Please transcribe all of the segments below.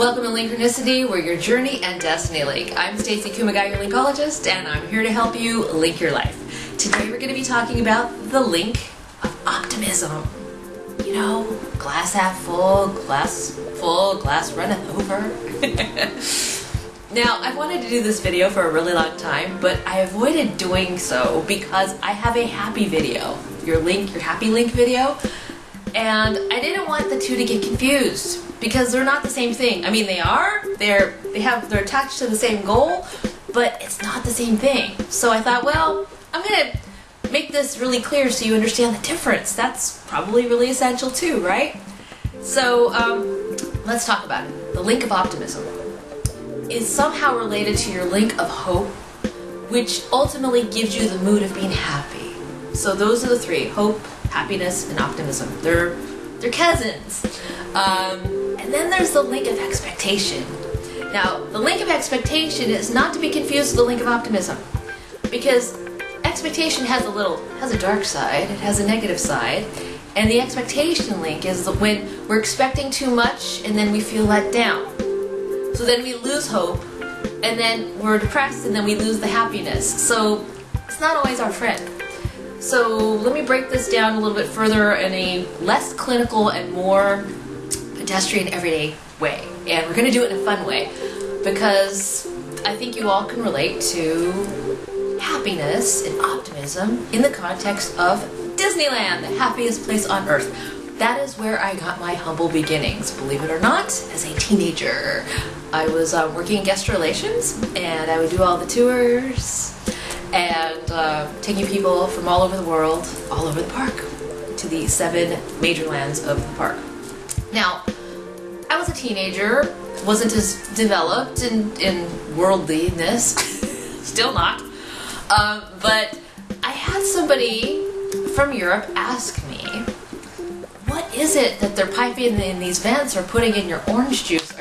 Welcome to Linkronicity, where your journey and destiny link. I'm Stacey, Kumagai, your linkologist, and I'm here to help you link your life. Today we're going to be talking about the link of optimism. You know, glass half full, glass runneth over. Now, I've wanted to do this video for a really long time, but I avoided doing so because I have a happy video, your happy link video, and I didn't want the two to get confused because they're not the same thing. I mean, they are. They're attached to the same goal, but it's not the same thing. So I thought, well, I'm gonna make this really clear so you understand the difference. That's probably really essential too, right? So let's talk about it. The link of optimism is somehow related to your link of hope, which ultimately gives you the mood of being happy. So those are the three: hope, happiness, and optimism. They're cousins. And then there's the link of expectation. Now, the link of expectation is not to be confused with the link of optimism, because expectation has a dark side, it has a negative side, and the expectation link is when we're expecting too much and then we feel let down. So then we lose hope, and then we're depressed, and then we lose the happiness. So it's not always our friend. So let me break this down a little bit further in a less clinical and more pedestrian, everyday way. And we're going to do it in a fun way because I think you all can relate to happiness and optimism in the context of Disneyland, the happiest place on earth. That is where I got my humble beginnings, believe it or not, as a teenager. I was working in guest relations, and I would do all the tours and taking people from all over the world, all over the park, to the 7 major lands of the park. Now, I was a teenager, wasn't as developed in worldliness, still not, but I had somebody from Europe ask me, what is it that they're piping in these vents or putting in your orange juice?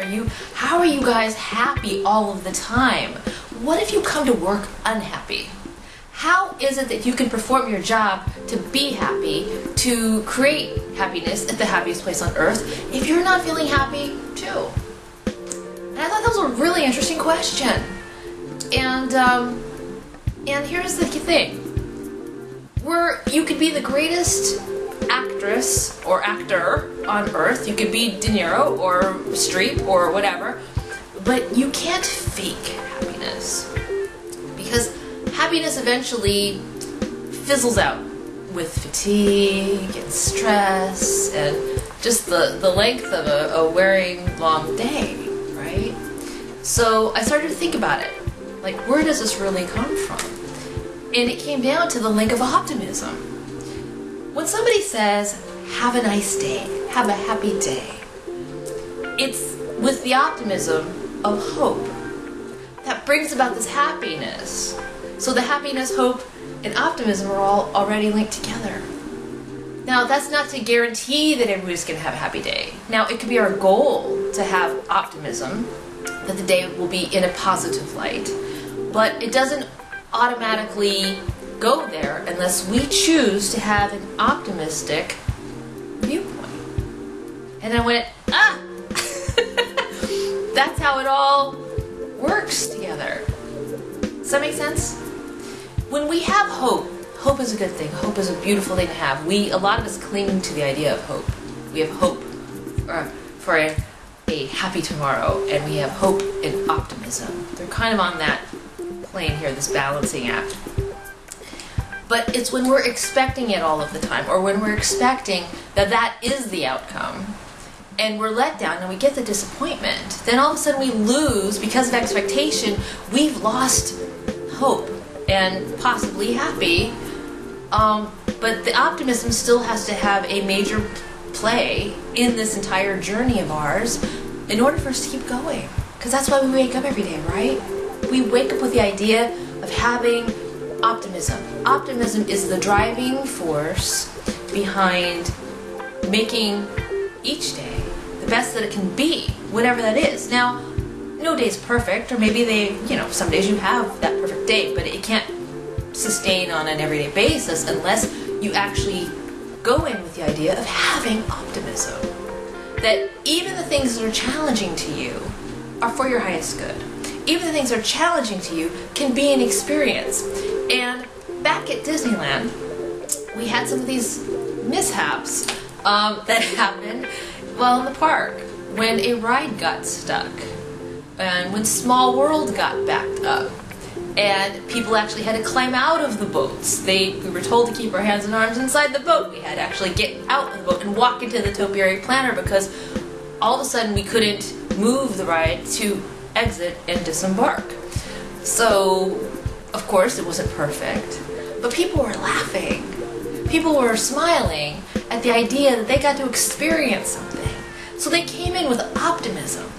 How are you guys happy all of the time? What if you come to work unhappy? How is it that you can perform your job to be happy, to create happiness at the happiest place on earth, if you're not feeling happy too? And I thought that was a really interesting question. And here's the thing. You could be the greatest actress or actor on earth. You could be De Niro or Streep or whatever, but you can't fake happiness, because happiness eventually fizzles out with fatigue and stress and just the length of a wearing long day, right? So I started to think about it. Like, where does this really come from? And it came down to the link of optimism. When somebody says, have a nice day, have a happy day, it's with the optimism of hope that brings about this happiness. So the happiness, hope, and optimism are all already linked together. Now, that's not to guarantee that everybody's going to have a happy day. Now, it could be our goal to have optimism, that the day will be in a positive light. But it doesn't automatically go there unless we choose to have an optimistic viewpoint. And I went, that's how it all works together. Does that make sense? When we have hope, hope is a good thing. Hope is a beautiful thing to have. A lot of us cling to the idea of hope. We have hope for a happy tomorrow, and we have hope and optimism. They're kind of on that plane here, this balancing act. But it's when we're expecting it all of the time, or when we're expecting that is the outcome, and we're let down and we get the disappointment, then all of a sudden we lose, because of expectation, we've lost hope and possibly happy. But the optimism still has to have a major play in this entire journey of ours in order for us to keep going. Because that's why we wake up every day, right? We wake up with the idea of having optimism. Optimism is the driving force behind making each day the best that it can be, whatever that is. Now, no day's perfect, or maybe some days you have that perfect day, but it can't sustain on an everyday basis unless you actually go in with the idea of having optimism. that even the things that are challenging to you are for your highest good. Even the things that are challenging to you can be an experience. And back at Disneyland, we had some of these mishaps that happened while in the park. When a ride got stuck, and when Small World got backed up, and people actually had to climb out of the boats. We were told to keep our hands and arms inside the boat. We had to actually get out of the boat and walk into the topiary planter because all of a sudden we couldn't move the ride to exit and disembark. So, of course, it wasn't perfect, but people were laughing. People were smiling at the idea that they got to experience something. So they came in with optimism.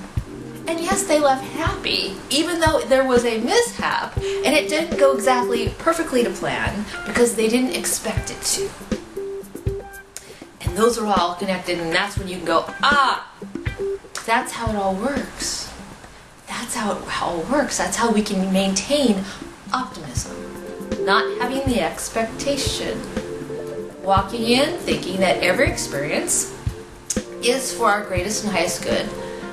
And yes, they left happy, even though there was a mishap and it didn't go exactly perfectly to plan because they didn't expect it to. And those are all connected, and that's when you can go, that's how it all works. That's how it all works. That's how we can maintain optimism. Not having the expectation. Walking in thinking that every experience is for our greatest and highest good.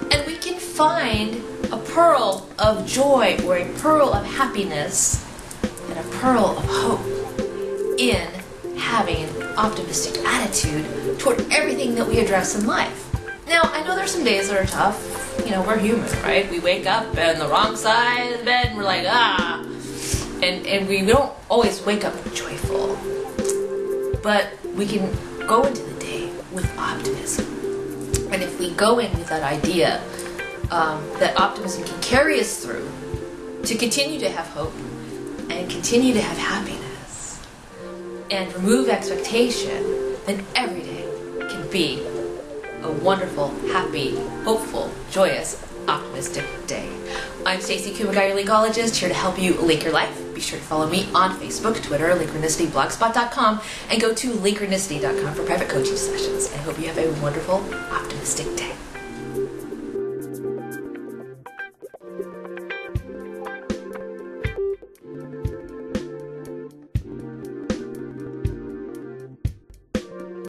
And we can find a pearl of joy or a pearl of happiness and a pearl of hope in having an optimistic attitude toward everything that we address in life. Now, I know there's some days that are tough. You know, we're human, right? We wake up on the wrong side of the bed and we're like, And we don't always wake up joyful. But we can go into the day with optimism. And if we go in with that idea that optimism can carry us through to continue to have hope and continue to have happiness and remove expectation, then every day can be a wonderful, happy, hopeful, joyous, optimistic day. I'm Stacey, Kumagai, your Linkologist, here to help you link your life. Be sure to follow me on Facebook, Twitter, Linkronicity, blogspot.com, and go to Linkronicity.com for private coaching sessions. I hope you have a wonderful, optimistic day.